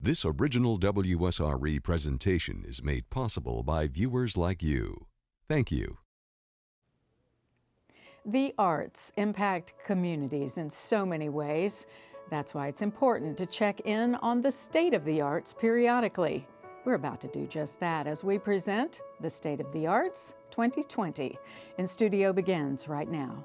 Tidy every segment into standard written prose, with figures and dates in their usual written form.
This original WSRE presentation is made possible by viewers like you. Thank you. The arts impact communities in so many ways. That's why it's important to check in on the state of the arts periodically. We're about to do just that as we present the State of the Arts 2020. inStudio begins right now.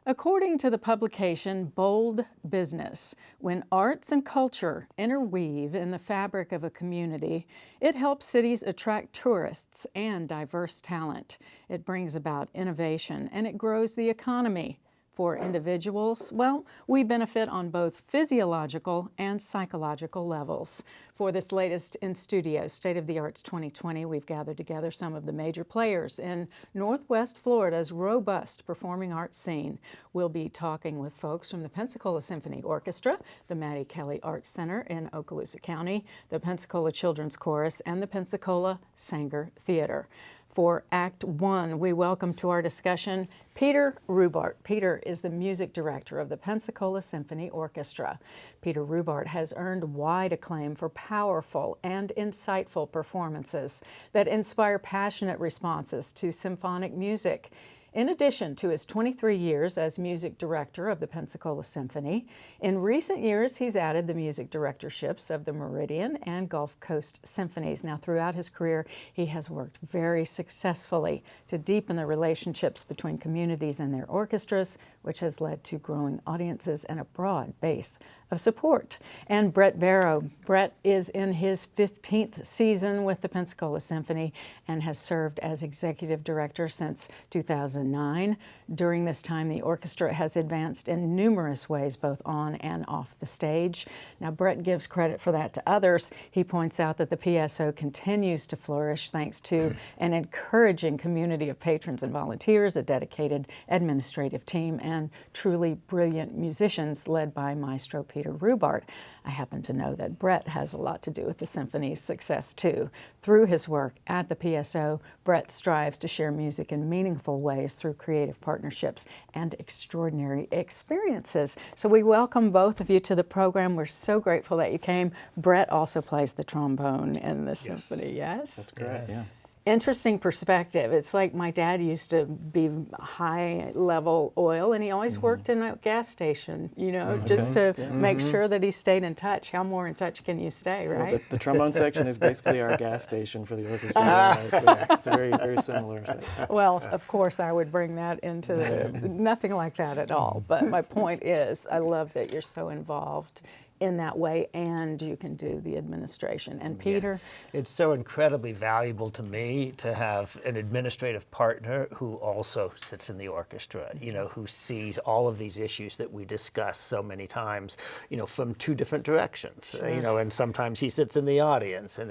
According to the publication Bold Business, when arts and culture interweave in the fabric of a community, it helps cities attract tourists and diverse talent. It brings about innovation and it grows the economy. For individuals, well, we benefit on both physiological and psychological levels. For this latest inStudio State of the Arts 2020, we've gathered together some of the major players in Northwest Florida's robust performing arts scene. We'll be talking with folks from the Pensacola Symphony Orchestra, the Mattie Kelly Arts Center in Okaloosa County, the Pensacola Children's Chorus, and the Pensacola Saenger Theater. For Act 1, we welcome to our discussion Peter Rubardt. Peter is the music director of the Pensacola Symphony Orchestra. Peter Rubardt has earned wide acclaim for powerful and insightful performances that inspire passionate responses to symphonic music. In addition to his 23 years as music director of the Pensacola Symphony, in recent years he's added the music directorships of the Meridian and Gulf Coast Symphonies. Now, throughout his career, he has worked very successfully to deepen the relationships between communities and their orchestras, which has led to growing audiences and a broad base of support. And Bret Barrow. Bret is in his 15th season with the Pensacola Symphony and has served as executive director since 2009. During this time, the orchestra has advanced in numerous ways, both on and off the stage. Now, Bret gives credit for that to others. He points out that the PSO continues to flourish thanks to an encouraging community of patrons and volunteers, a dedicated administrative team, and truly brilliant musicians led by Maestro Peter Rubardt. I happen to know that Bret has a lot to do with the symphony's success too. Through his work at the PSO, Bret strives to share music in meaningful ways through creative partnerships and extraordinary experiences. So we welcome both of you to the program. We're so grateful that you came. Bret also plays the trombone in the symphony, yes? That's correct, yeah. Interesting perspective. It's like my dad used to be high level oil and he always worked in a gas station, you know, just to make sure that he stayed in touch. How more in touch can you stay, right? Well, the trombone section is basically our gas station for the orchestra. It's very, very similar. Well, of course I would bring that into nothing like that at all. But my point is, I love that you're so involved in that way, and you can do the administration. And Peter? Yeah. It's so incredibly valuable to me to have an administrative partner who also sits in the orchestra, you know, who sees all of these issues that we discuss so many times, you know, from two different directions, you know, and sometimes he sits in the audience, and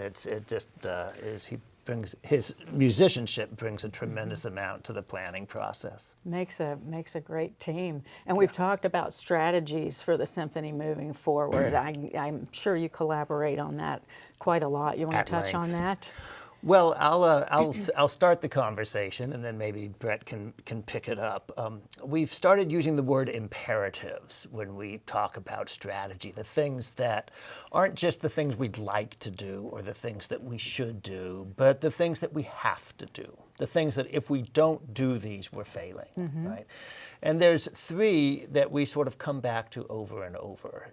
his musicianship brings a tremendous amount to the planning process. Makes a great team. And we've talked about strategies for the symphony moving forward. I'm sure you collaborate on that quite a lot. You want to touch on that? Well, I'll start the conversation, and then maybe Bret can pick it up. We've started using the word imperatives when we talk about strategy, the things that aren't just the things we'd like to do or the things that we should do, but the things that we have to do, the things that if we don't do these, we're failing, right? And there's three that we sort of come back to over and over.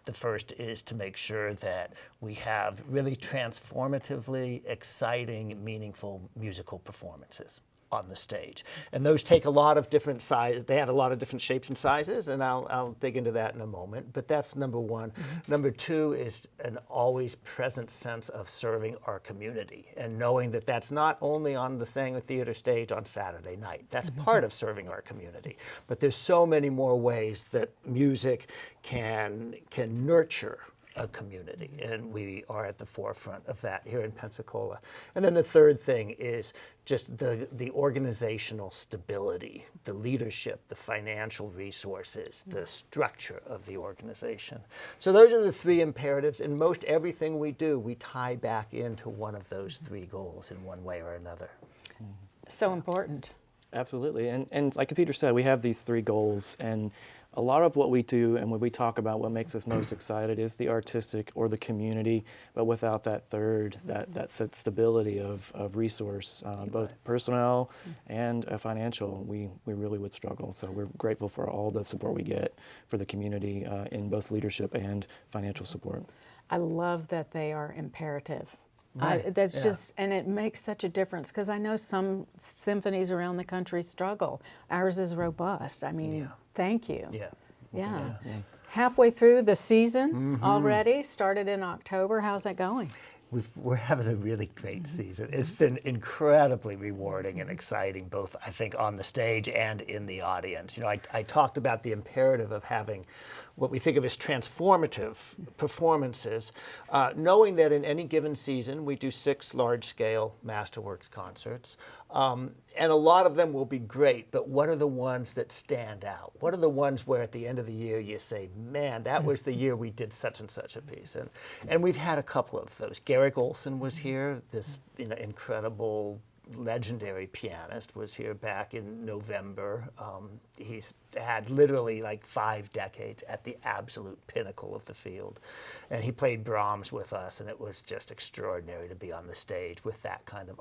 The first is to make sure that we have really transformatively exciting, meaningful musical performances on the stage. And those take a lot of different sizes. They have a lot of different shapes and sizes, and I'll dig into that in a moment. But that's number one. Number two is an always present sense of serving our community and knowing that that's not only on the Saenger Theater stage on Saturday night. That's part of serving our community. But there's so many more ways that music can nurture a community, and we are at the forefront of that here in Pensacola. And then the third thing is just the organizational stability, the leadership, the financial resources, the structure of the organization. So those are the three imperatives. In most everything we do, we tie back into one of those three goals in one way or another. So important. Absolutely. And like Peter said, we have these three goals, and a lot of what we do and when we talk about what makes us most excited is the artistic or the community, but without that third, that stability of resource, both personnel and financial, we really would struggle. So we're grateful for all the support we get for the community in both leadership and financial support. I love that they are imperative. Right. That's just, and it makes such a difference, because I know some symphonies around the country struggle. Ours is robust. I mean, thank you. Yeah. Halfway through the season already, started in October. How's that going? We're having a really great season. It's been incredibly rewarding and exciting, both, I think, on the stage and in the audience. You know, I talked about the imperative of having what we think of as transformative performances, knowing that in any given season we do 6 large-scale Masterworks concerts, and a lot of them will be great, but what are the ones that stand out? What are the ones where at the end of the year you say, man, that was the year we did such and such a piece? And we've had a couple of those. Garrick Olson was here, this incredible legendary pianist was here back in November. He's had literally like 5 decades at the absolute pinnacle of the field. And he played Brahms with us, and it was just extraordinary to be on the stage with that kind of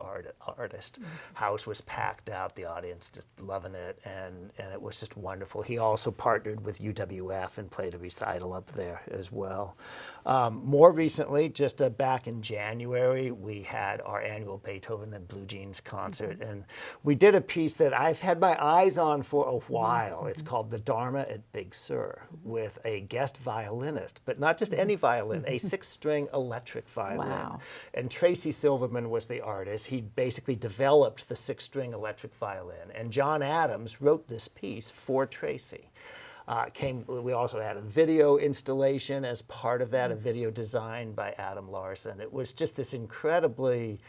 artist. House was packed out, the audience just loving it, and it was just wonderful. He also partnered with UWF and played a recital up there as well. More recently, just back in January, we had our annual Beethoven and Blue Jeans concert, and we did a piece that I've had my eyes on for a while. It's called The Dharma at Big Sur, with a guest violinist, but not just any violin, a 6-string electric violin. Wow. And Tracy Silverman was the artist. He basically developed the 6-string electric violin, and John Adams wrote this piece for Tracy. We also had a video installation as part of that, a video designed by Adam Larson. It was just this incredibly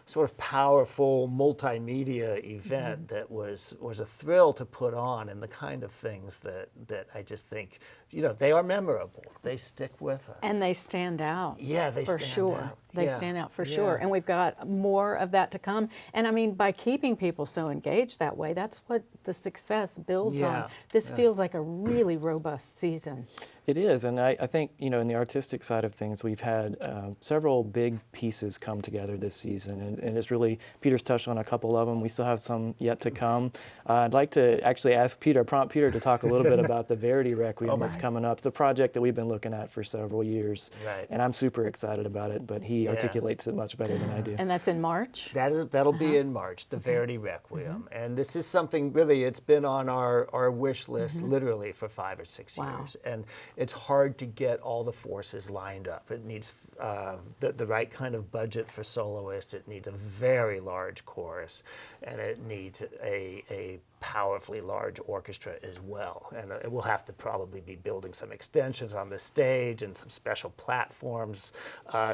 sort of powerful multimedia event that was a thrill to put on, and the kind of things that I just think, they are memorable. They stick with us. And they stand out. Yeah, they for stand sure. out. They Yeah. stand out for Yeah. sure. And we've got more of that to come. And I mean, by keeping people so engaged that way, that's what the success builds on. Yeah. This feels like a really robust season. It is, and I think, in the artistic side of things, we've had several big pieces come together this season, and it's really, Peter's touched on a couple of them. We still have some yet to come. I'd like to actually prompt Peter to talk a little bit about the Verdi Requiem that's coming up. It's a project that we've been looking at for several years, Right. and I'm super excited about it, but he articulates it much better than I do. And that's in March? That'll be in March, the Verdi Requiem. And this is something really, it's been on our wish list literally for 5 or 6 Wow. years. And it's hard to get all the forces lined up. It needs the right kind of budget for soloists. It needs a very large chorus, and it needs a powerfully large orchestra as well. And we'll have to probably be building some extensions on the stage and some special platforms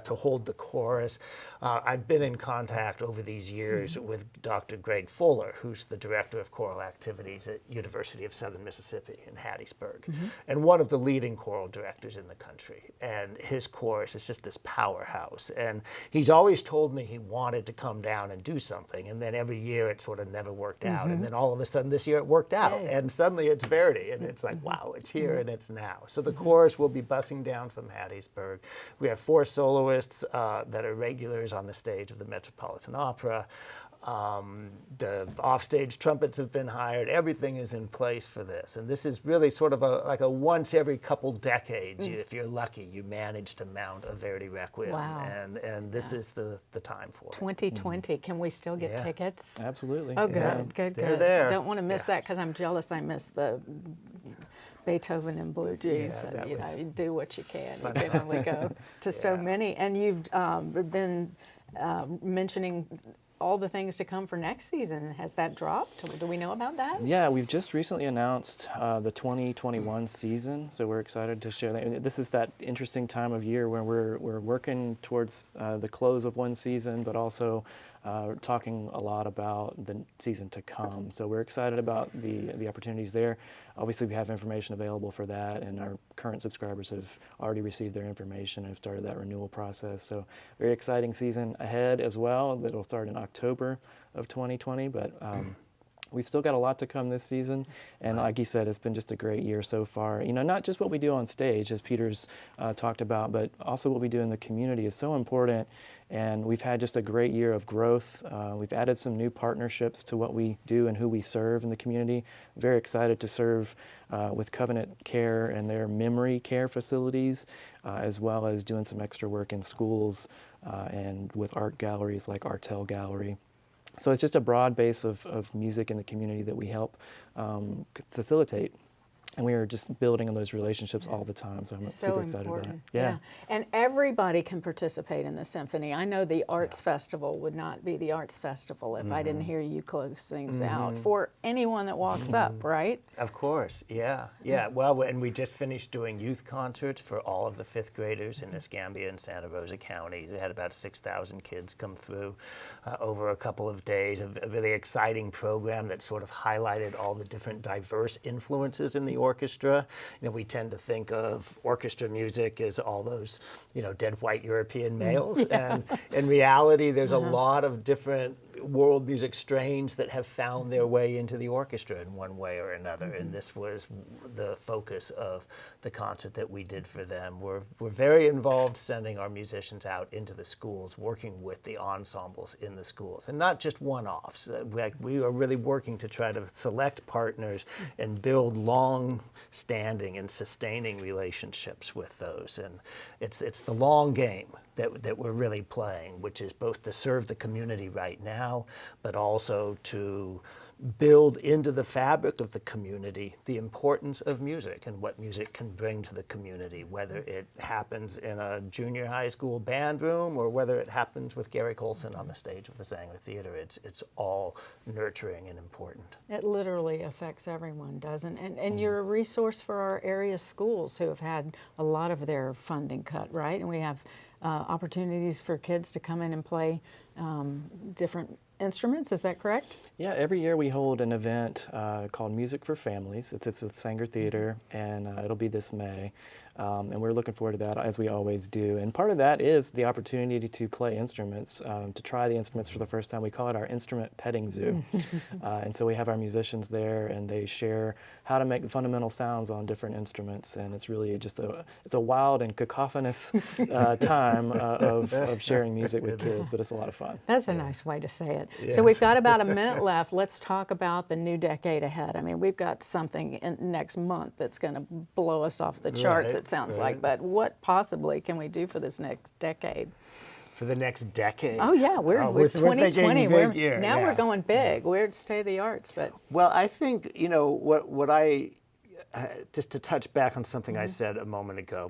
to hold the chorus. I've been in contact over these years with Dr. Greg Fuller, who's the director of choral activities at University of Southern Mississippi in Hattiesburg, and one of the leading choral directors in the country. And his chorus is just this powerhouse. And he's always told me he wanted to come down and do something, and then every year it sort of never worked out. And then all of a sudden this year it worked out, and suddenly it's Verdi, and it's like, wow, it's here and it's now. So the chorus will be bussing down from Hattiesburg. We have 4 soloists that are regulars on the stage of the Metropolitan Opera. The offstage trumpets have been hired. Everything is in place for this. And this is really sort of like a once every couple decades, if you're lucky, you manage to mount a Verdi Requiem. Wow. And this is the time for it. 2020. Can we still get tickets? Absolutely. Oh, good, Yeah. good, They're good. there. Don't want to miss that, because I'm jealous I missed the Beethoven and Blue Jeans. that You was know, you do what you can. You can only go to so many. And you've been mentioning all the things to come for next season. Has that dropped? Do we know about that? Yeah, we've just recently announced the 2021 season, so we're excited to share that. And this is that interesting time of year where we're working towards the close of one season, but also talking a lot about the season to come. So we're excited about the opportunities there. Obviously, we have information available for that, and our current subscribers have already received their information and have started that renewal process. So very exciting season ahead as well. That'll start in October of 2020, but we've still got a lot to come this season, and like you said, it's been just a great year so far. You know, not just what we do on stage, as Peter's talked about, but also what we do in the community is so important, and we've had just a great year of growth. We've added some new partnerships to what we do and who we serve in the community. Very excited to serve with Covenant Care and their memory care facilities, as well as doing some extra work in schools and with art galleries like Artel Gallery. So it's just a broad base of music in the community that we help facilitate. And we are just building on those relationships all the time, so I'm super excited about it. Yeah. And everybody can participate in the symphony. I know the Arts Festival would not be the Arts Festival if I didn't hear you close things out for anyone that walks up, right? Of course, yeah. Well, and we just finished doing youth concerts for all of the fifth graders in Escambia and Santa Rosa County. We had about 6,000 kids come through over a couple of days. A really exciting program that sort of highlighted all the different diverse influences in the orchestra. You know, we tend to think of orchestra music as all those, you know, dead white European males. And in reality, there's a lot of different world music strains that have found their way into the orchestra in one way or another. And this was the focus of the concert that we did for them. We're very involved sending our musicians out into the schools, working with the ensembles in the schools, and not just one-offs. We are really working to try to select partners and build long-standing and sustaining relationships with those. And it's the long game that we're really playing, which is both to serve the community right now, but also to build into the fabric of the community the importance of music and what music can bring to the community, whether it happens in a junior high school band room or whether it happens with Gary Colson on the stage of the Saenger Theater. It's all nurturing and important. It literally affects everyone, doesn't it? And you're a resource for our area schools who have had a lot of their funding cut, right? And we have opportunities for kids to come in and play different instruments, is that correct? Yeah, every year we hold an event called Music for Families. It's at the Saenger Theater, and it'll be this May. And we're looking forward to that, as we always do. And part of that is the opportunity to play instruments, to try the instruments for the first time. We call it our instrument petting zoo. And so we have our musicians there, and they share how to make fundamental sounds on different instruments. And it's really just it's a wild and cacophonous time of sharing music with kids, but it's a lot of fun. That's a nice way to say it. Yes. So we've got about a minute left. Let's talk about the new decade ahead. I mean, we've got something next month that's going to blow us off the charts, it sounds like. But what possibly can we do for this next decade? For the next decade? Oh yeah, we're 2020. We're going big. We're state of the arts, but well, I think what I just to touch back on something I said a moment ago.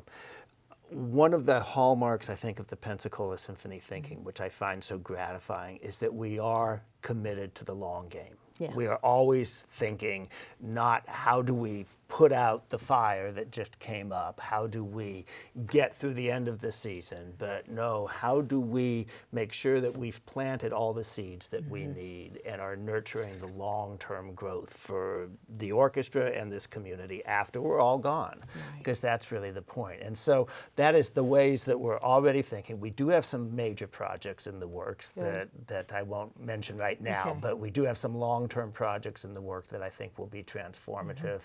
One of the hallmarks, I think, of the Pensacola Symphony thinking, which I find so gratifying, is that we are committed to the long game. Yeah. We are always thinking not how do we put out the fire that just came up, how do we get through the end of the season, but no, how do we make sure that we've planted all the seeds that we need and are nurturing the long-term growth for the orchestra and this community after we're all gone, because that's really the point. And so that is the ways that we're already thinking. We do have some major projects in the works that I won't mention right now, but we do have some long-term projects in the work that I think will be transformative,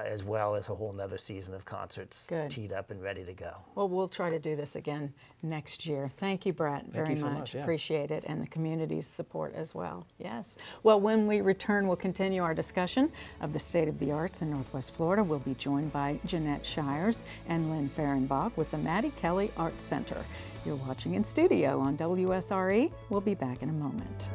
as well as a whole nother season of concerts teed up and ready to go. Well, we'll try to do this again next year. Thank you, Bret, very much. Appreciate it, and the community's support as well. Yes. Well, when we return, we'll continue our discussion of the state of the arts in Northwest Florida. We'll be joined by Jeanette Shires and Lynne Fehrenbach with the Mattie Kelly Arts Center. You're watching inStudio on WSRE. We'll be back in a moment.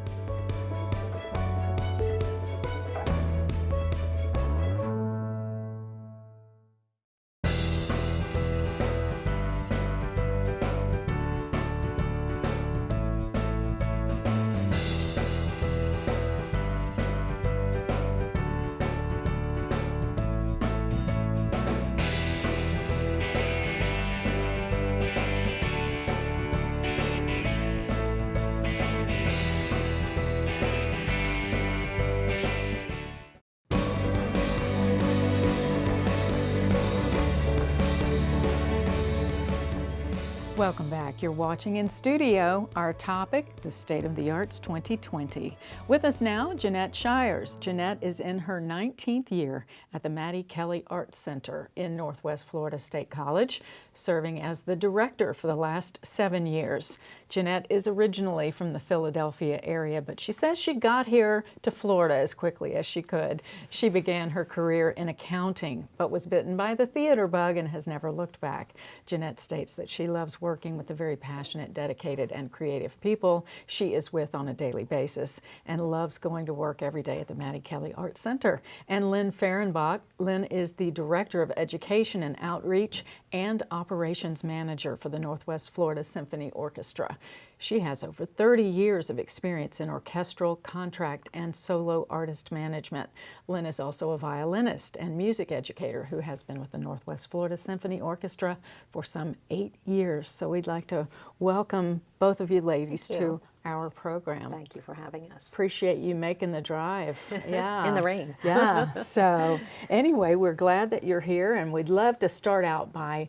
Welcome back. You're watching In Studio. Our topic, the State of the Arts 2020. With us now, Jeanette Shires. Jeanette is in her 19th year at the Mattie Kelly Arts Center in Northwest Florida State College, serving as the director for the last 7 years. Jeanette is originally from the Philadelphia area, but she says she got here to Florida as quickly as she could. She began her career in accounting, but was bitten by the theater bug and has never looked back. Jeanette states that she loves working with the very passionate, dedicated, and creative people she is with on a daily basis, and loves going to work every day at the Mattie Kelly Arts Center. And Lynne Fehrenbach. Lynne is the Director of Education and Outreach and Operations Manager for the Northwest Florida Symphony Orchestra. She has over 30 years of experience in orchestral, contract, and solo artist management. Lynne is also a violinist and music educator who has been with the Northwest Florida Symphony Orchestra for some 8 years. So we'd like to welcome both of you ladies to our program. Thank you for having us. Appreciate you making the drive. Yeah. In the rain. Yeah. So anyway, we're glad that you're here, and we'd love to start out by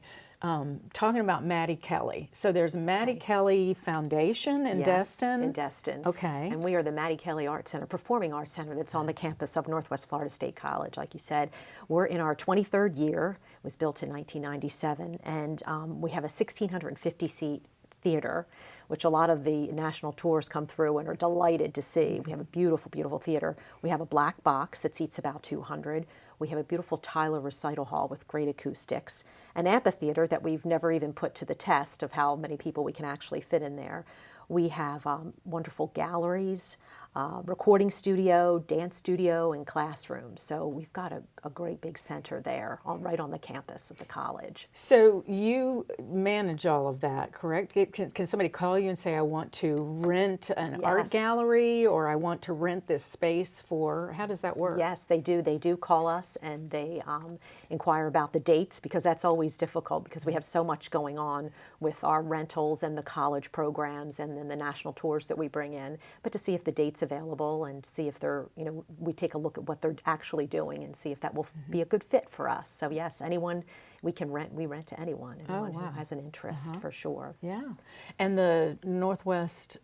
talking about Mattie Kelly. So there's a Mattie Kelly Foundation in Destin? In Destin. Okay. And we are the Mattie Kelly Arts Center, Performing Arts Center that's on the campus of Northwest Florida State College. Like you said, we're in our 23rd year. It was built in 1997, and we have a 1,650-seat theater, which a lot of the national tours come through and are delighted to see. We have a beautiful, beautiful theater. We have a black box that seats about 200. We have a beautiful Tyler recital hall with great acoustics, an amphitheater that we've never even put to the test of how many people we can actually fit in there. We have wonderful galleries, recording studio, dance studio, and classrooms. So we've got a great big center there, right on the campus of the college. So you manage all of that, correct? Can somebody call you and say, I want to rent an art gallery, or I want to rent this space for, how does that work? Yes, they do. They do call us, and they inquire about the dates, because that's always difficult because we have so much going on with our rentals and the college programs and then the national tours that we bring in, but to see if the date's available and see if they're, we take a look at what they're actually doing and see if that will be a good fit for us. So yes, anyone we rent to anyone who has an interest, for sure. Yeah. And the Northwest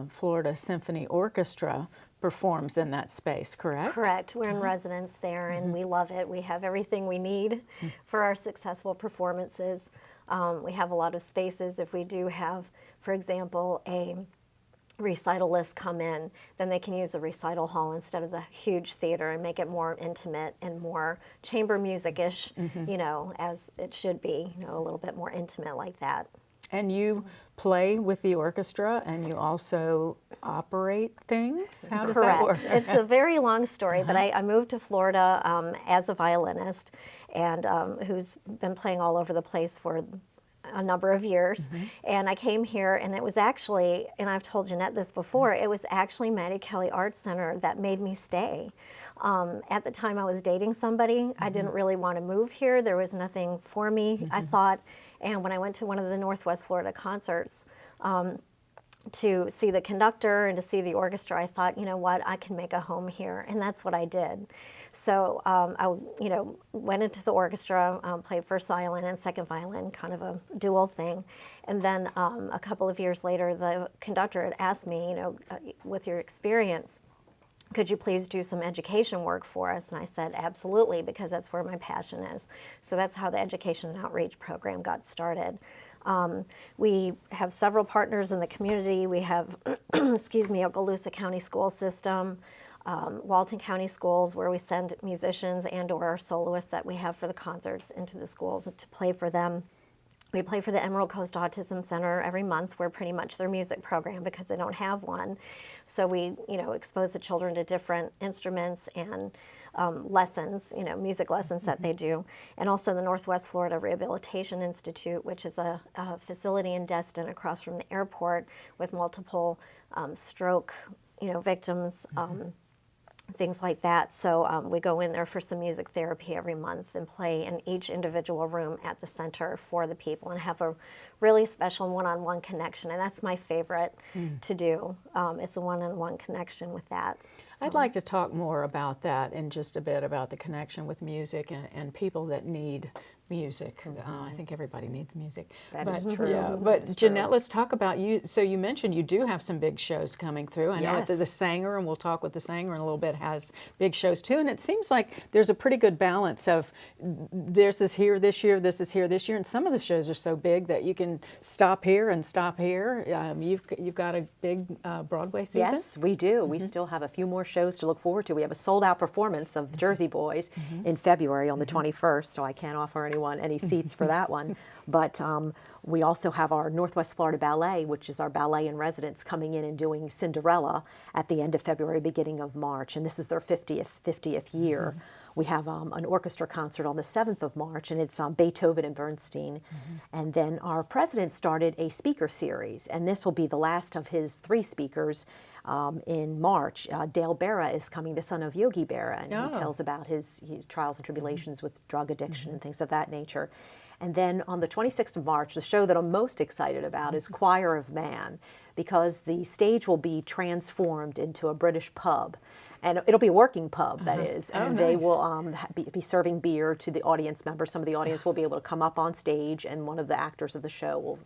Florida Symphony Orchestra performs in that space, correct? Correct. We're in residence there, and we love it. We have everything we need for our successful performances. We have a lot of spaces. If we do have, for example, a recitalists come in, then they can use the recital hall instead of the huge theater and make it more intimate and more chamber music-ish, as it should be, a little bit more intimate like that. And you play with the orchestra, and you also operate things? How does that work? It's a very long story, but I moved to Florida as a violinist, and who's been playing all over the place for a number of years. And I came here, and it was actually, and I've told Jeanette this before, it was actually Mattie Kelly Arts Center that made me stay. At the time I was dating somebody, I didn't really want to move here. There was nothing for me, I thought. And when I went to one of the Northwest Florida concerts to see the conductor and to see the orchestra, I thought, you know what, I can make a home here. And that's what I did. So I went into the orchestra, played first violin and second violin, kind of a dual thing. And then a couple of years later, the conductor had asked me, with your experience, could you please do some education work for us? And I said, absolutely, because that's where my passion is. So that's how the Education and Outreach program got started. We have several partners in the community. We have, Okaloosa County School System, Walton County Schools, where we send musicians and or our soloists that we have for the concerts into the schools to play for them. We play for the Emerald Coast Autism Center every month. We're pretty much their music program because they don't have one. So we, expose the children to different instruments and lessons, music lessons that they do. And also the Northwest Florida Rehabilitation Institute, which is a facility in Destin across from the airport with multiple stroke, victims, things like that. So we go in there for some music therapy every month and play in each individual room at the center for the people and have a really special one-on-one connection. And that's my favorite to do, is the one-on-one connection with that. So. I'd like to talk more about that in just a bit, about the connection with music and people that need music. I think everybody needs music. That but, is true. Yeah, That but is Jeanette, true. let's talk about you. So you mentioned you do have some big shows coming through. I know the Yes. Saenger, and we'll talk with the Saenger in a little bit, has big shows too. And it seems like there's a pretty good balance of this is here this year, this is here this year, and some of the shows are so big that you can stop here and stop here. You've got a big Broadway season. Yes, we do. We still have a few more shows to look forward to. We have a sold-out performance of Jersey Boys in February on the 21st, so I can't offer anyone any seats for that one. But we also have our Northwest Florida Ballet, which is our ballet in residence, coming in and doing Cinderella at the end of February, beginning of March, and this is their 50th year. We have an orchestra concert on the 7th of March, and it's Beethoven and Bernstein. And then our president started a speaker series, and this will be the last of his 3 speakers in March. Dale Berra is coming, the son of Yogi Berra, and he tells about his trials and tribulations with drug addiction and things of that nature. And then on the 26th of March, the show that I'm most excited about is Choir of Man, because the stage will be transformed into a British pub. And it'll be a working pub, that is, and they will be serving beer to the audience members. Some of the audience will be able to come up on stage, and one of the actors of the show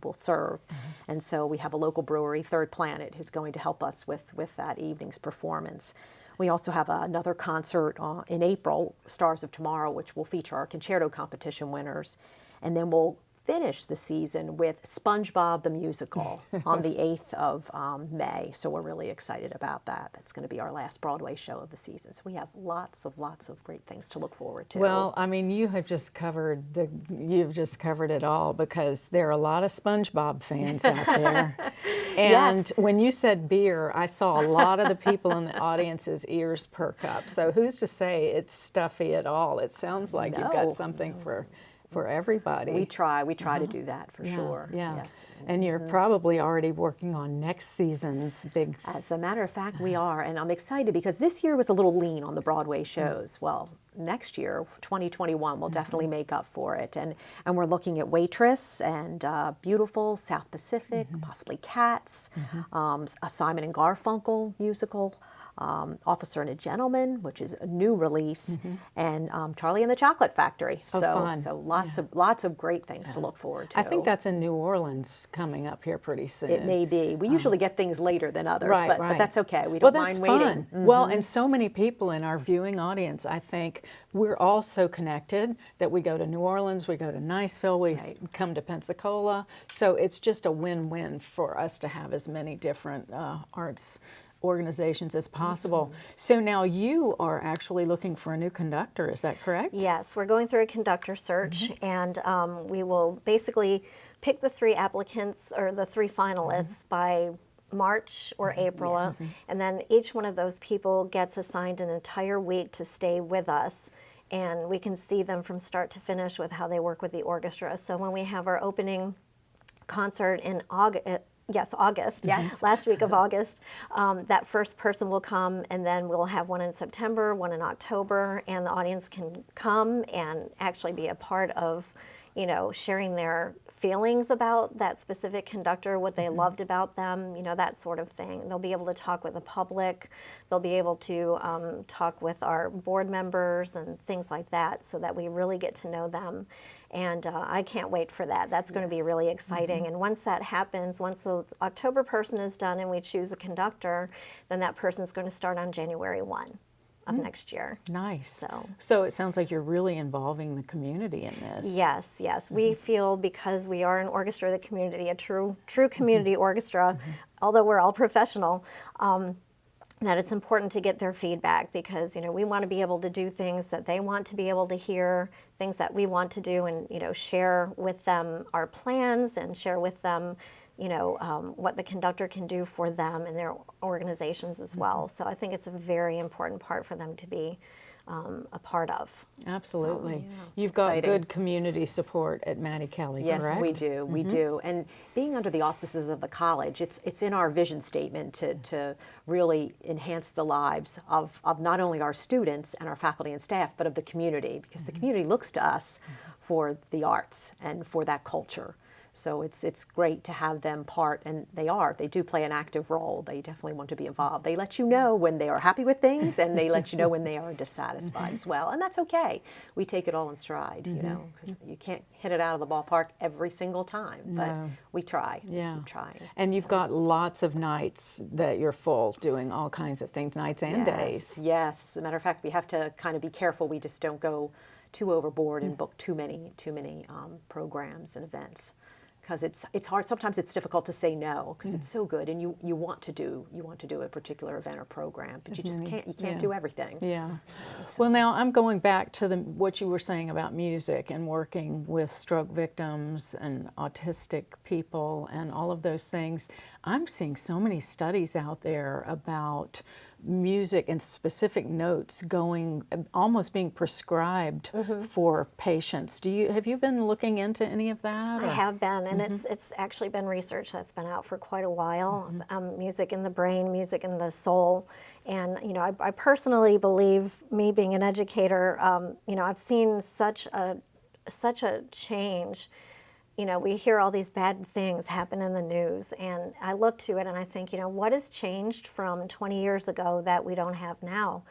will serve. And so we have a local brewery, Third Planet, who's going to help us with that evening's performance. We also have another concert in April, Stars of Tomorrow, which will feature our concerto competition winners. And then we'll finish the season with SpongeBob the Musical on the 8th of May. So we're really excited about that. That's going to be our last Broadway show of the season. So we have lots of great things to look forward to. Well, I mean, you've just covered it all, because there are a lot of SpongeBob fans out there. And Yes. when you said beer, I saw a lot of the people in the audience's ears perk up. So who's to say it's stuffy at all? It sounds like you've No. got something for everybody. We try to do that for sure. Yeah. Yes. And you're probably already working on next season's big. As a matter of fact, we are, and I'm excited because this year was a little lean on the Broadway shows. Well, next year, 2021, will definitely make up for it. And we're looking at Waitress and Beautiful, South Pacific, possibly Cats, a Simon and Garfunkel musical, Officer and a Gentleman, which is a new release, and Charlie and the Chocolate Factory. Oh, fun. So lots of great things to look forward to. I think that's in New Orleans coming up here pretty soon. It may be. We usually get things later than others, but that's okay. We don't mind waiting. Fun. Well, and so many people in our viewing audience, I think we're all so connected that we go to New Orleans, we go to Niceville, we come to Pensacola. So it's just a win-win for us to have as many different arts organizations as possible. So now you are actually looking for a new conductor, is that correct? Yes, we're going through a conductor search, and we will basically pick the 3 applicants or the 3 finalists by March or April, and then each one of those people gets assigned an entire week to stay with us, and we can see them from start to finish with how they work with the orchestra. So when we have our opening concert in August, last week of August, that first person will come, and then we'll have one in September, one in October, and the audience can come and actually be a part of, sharing their feelings about that specific conductor, what they loved about them, that sort of thing. They'll be able to talk with the public. They'll be able to talk with our board members and things like that, so that we really get to know them. And I can't wait for that. That's going to be really exciting. And once that happens, once the October person is done and we choose a conductor, then that person's going to start on January 1 of next year. Nice. So it sounds like you're really involving the community in this. Yes. We feel, because we are an orchestra of the community, a true community orchestra, although we're all professional, that it's important to get their feedback, because we want to be able to do things that they want to be able to hear, things that we want to do, and share with them our plans and share with them what the conductor can do for them and their organizations as well. So I think it's a very important part for them to be a part of. Absolutely. You've got good community support at Mattie Kelly, correct? Yes, we do. We do. And being under the auspices of the college, it's in our vision statement to really enhance the lives of not only our students and our faculty and staff, but of the community, because the community looks to us for the arts and for that culture. So it's great to have them part, and they do play an active role. They definitely want to be involved. They let you know when they are happy with things, and they let you know when they are dissatisfied as well, and that's okay. We take it all in stride, you know, because you can't hit it out of the ballpark every single time, but we try. Yeah. We keep trying. And you've got lots of nights that you're full, doing all kinds of things, nights and days. Yes. As a matter of fact, we have to kind of be careful. We just don't go too overboard and book too many programs and events, because it's hard. Sometimes it's difficult to say no because it's so good, and you want to do a particular event or program, but you just can't do everything. Yeah. Well, now I'm going back to what you were saying about music and working with stroke victims and autistic people and all of those things. I'm seeing so many studies out there about music and specific notes almost being prescribed for patients. Have you been looking into any of that? I have been, and it's actually been research that's been out for quite a while. Music in the brain, music in the soul, and you know, I personally believe, me being an educator, you know, I've seen such a change. You know, we hear all these bad things happen in the news, and I look to it and I think, you know, what has changed from 20 years ago that we don't have now?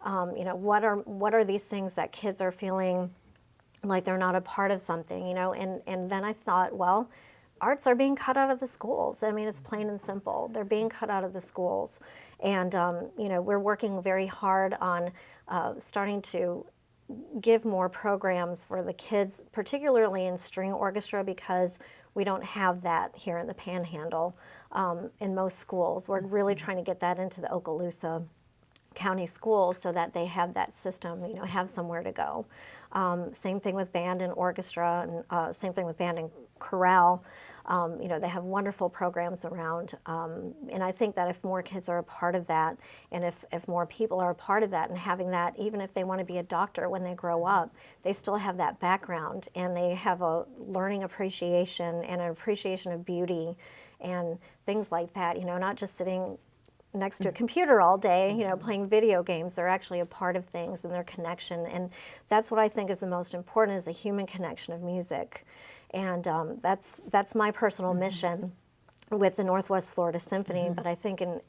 You know, what are these things that kids are feeling like they're not a part of something, you know? And then I thought, well, arts are being cut out of the schools. I mean, it's plain and simple. They're being cut out of the schools. And, you know, we're working very hard on starting to give more programs for the kids, particularly in string orchestra, because we don't have that here in the Panhandle in most schools. We're really trying to get that into the Okaloosa County schools so that they have that system, you know, have somewhere to go. Same thing with band and orchestra, and same thing with band and chorale. You know, they have wonderful programs around, and I think that if more kids are a part of that, and if more people are a part of that and having that, even if they want to be a doctor when they grow up, they still have that background, and they have a learning appreciation and an appreciation of beauty and things like that, you know, not just sitting next to a computer all day, you know, playing video games. They're actually a part of things and their connection, and that's what I think is the most important, is the human connection of music. And that's my personal mission with the Northwest Florida Symphony. But I think in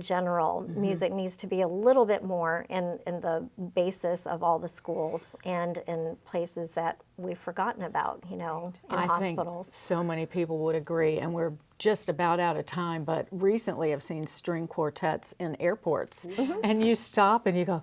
general, music needs to be a little bit more in the basis of all the schools and in places that we've forgotten about, you know, in hospitals. I think so many people would agree, and we're just about out of time, but recently I've seen string quartets in airports, and you stop and you go,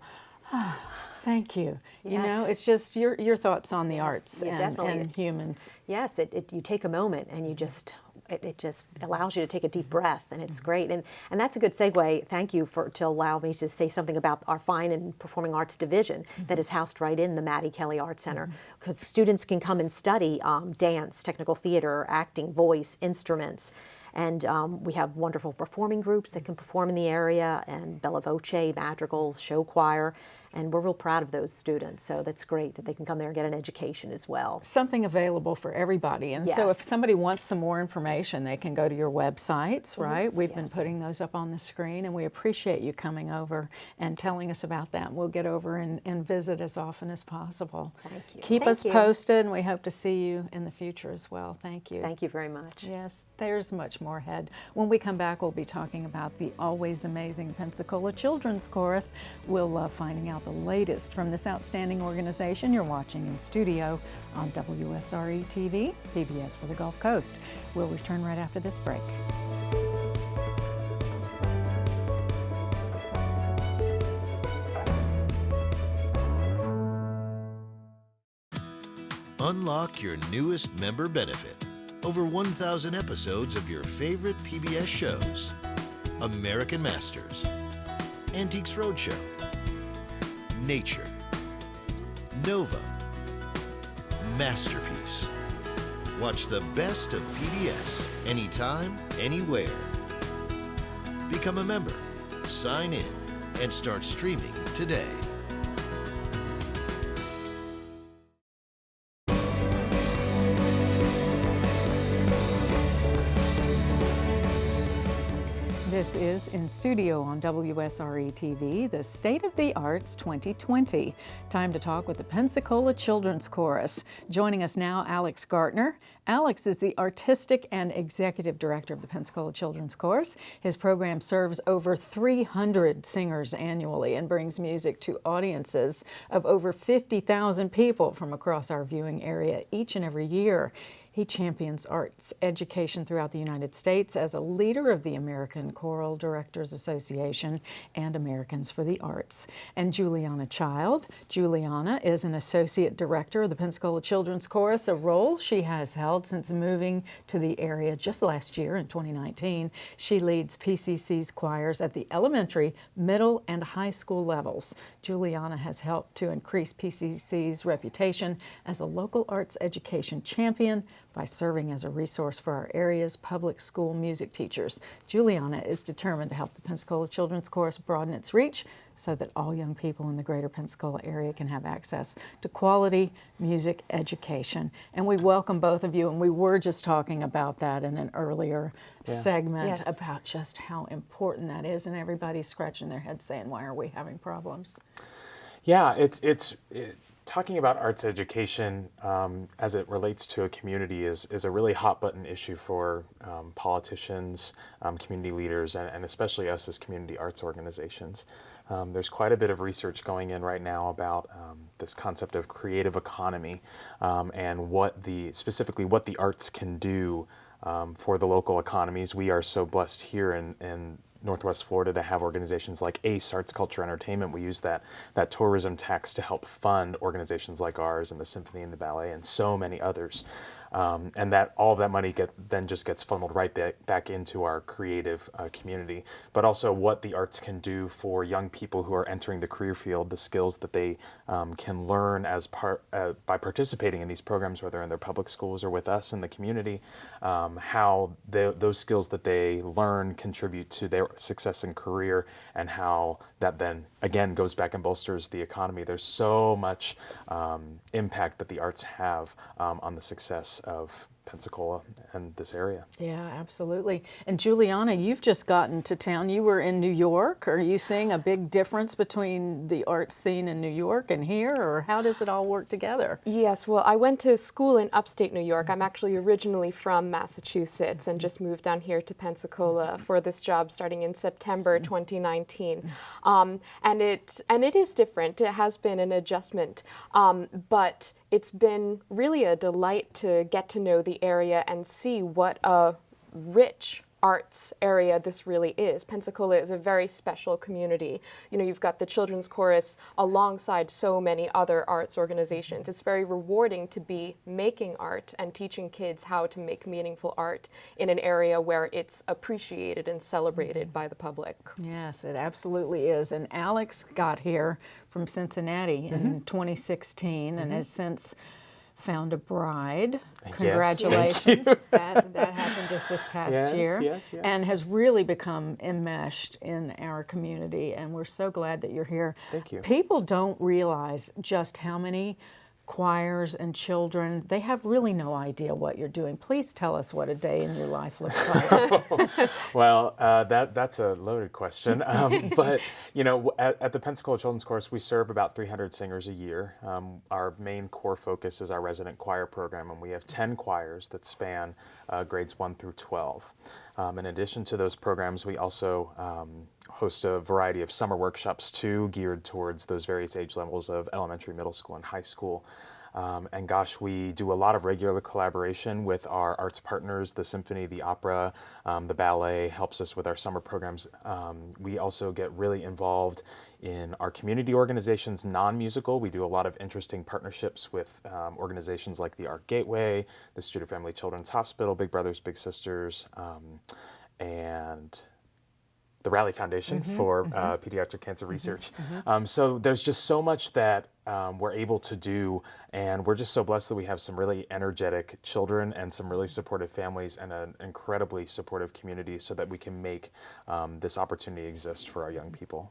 thank you. You know, it's just your thoughts on the arts and humans. Yes, you take a moment and you just, it just allows you to take a deep breath, and it's great. And that's a good segue. Thank you to allow me to say something about our fine and performing arts division that is housed right in the Mattie Kelly Arts Center, because students can come and study dance, technical theater, acting, voice, instruments. And we have wonderful performing groups that can perform in the area, and Bella Voce, madrigals, show choir, and we're real proud of those students. So that's great that they can come there and get an education as well. Something available for everybody. And so if somebody wants some more information, they can go to your websites, right? We've been putting those up on the screen, and we appreciate you coming over and telling us about that. We'll get over and visit as often as possible. Thank you. Keep us posted, and we hope to see you in the future as well. Thank you. Thank you very much. Yes, there's much more ahead. When we come back, we'll be talking about the always amazing Pensacola Children's Chorus. We'll love finding out the latest from this outstanding organization. You're watching inStudio on WSRE TV, PBS for the Gulf Coast. We'll return right after this break. Unlock your newest member benefit. Over 1,000 episodes of your favorite PBS shows. American Masters, Antiques Roadshow, Nature, Nova, Masterpiece. Watch the best of PBS anytime, anywhere. Become a member, sign in, and start streaming today. This is inStudio on WSRE TV, the State of the Arts 2020. Time to talk with the Pensacola Children's Chorus. Joining us now, Alex Gartner. Alex is the Artistic and Executive Director of the Pensacola Children's Chorus. His program serves over 300 singers annually and brings music to audiences of over 50,000 people from across our viewing area each and every year. He champions arts education throughout the United States as a leader of the American Choral Directors Association and Americans for the Arts. And Juliana Child. Juliana is an Associate Director of the Pensacola Children's Chorus, a role she has held since moving to the area just last year in 2019. She leads PCC's choirs at the elementary, middle, and high school levels. Juliana has helped to increase PCC's reputation as a local arts education champion by serving as a resource for our area's public school music teachers. Juliana is determined to help the Pensacola Children's Chorus broaden its reach so that all young people in the greater Pensacola area can have access to quality music education. And we welcome both of you, and we were just talking about that in an earlier segment about just how important that is, and everybody's scratching their heads saying, why are we having problems? Yeah, it's talking about arts education as it relates to a community is a really hot button issue for politicians, community leaders, and especially us as community arts organizations. There's quite a bit of research going in right now about this concept of creative economy and specifically what the arts can do for the local economies. We are so blessed here in Northwest Florida to have organizations like ACE, Arts, Culture, Entertainment. We use that tourism tax to help fund organizations like ours and the Symphony and the ballet and so many others. And that all of that money then just gets funneled right back into our creative community. But also what the arts can do for young people who are entering the career field, the skills that they can learn by participating in these programs, whether in their public schools or with us in the community, how those skills that they learn contribute to their success in career, and how that then again goes back and bolsters the economy. There's so much impact that the arts have on the success of Pensacola and this area. Yeah, absolutely. And Juliana, you've just gotten to town. You were in New York. Are you seeing a big difference between the art scene in New York and here, or how does it all work together? Yes, well, I went to school in upstate New York. I'm actually originally from Massachusetts and just moved down here to Pensacola for this job starting in September 2019. And it is different. It has been an adjustment, but it's been really a delight to get to know the area and see what a rich arts area this really is. Pensacola is a very special community. You know, you've got the Children's Chorus alongside so many other arts organizations. It's very rewarding to be making art and teaching kids how to make meaningful art in an area where it's appreciated and celebrated by the public. Yes, it absolutely is. And Alex got here from Cincinnati in 2016 and has since found a bride. Congratulations. Yes, that happened just this past year. Yes. And has really become enmeshed in our community. And we're so glad that you're here. Thank you. People don't realize just how many choirs and children, they have really no idea what you're doing. Please tell us what a day in your life looks like. Well, that's a loaded question. But, you know, at the Pensacola Children's Chorus, we serve about 300 singers a year. Our main core focus is our resident choir program, and we have 10 choirs that span grades 1 through 12. In addition to those programs, we also host a variety of summer workshops too, geared towards those various age levels of elementary, middle school, and high school. And gosh, we do a lot of regular collaboration with our arts partners. The Symphony, the opera, the ballet helps us with our summer programs. We also get really involved in our community organizations, non-musical. We do a lot of interesting partnerships with organizations like the Art Gateway, the Studio Family Children's Hospital, Big Brothers Big Sisters, and the Raleigh Foundation for Pediatric Cancer Research. So there's just so much that we're able to do, and we're just so blessed that we have some really energetic children and some really supportive families and an incredibly supportive community so that we can make this opportunity exist for our young people.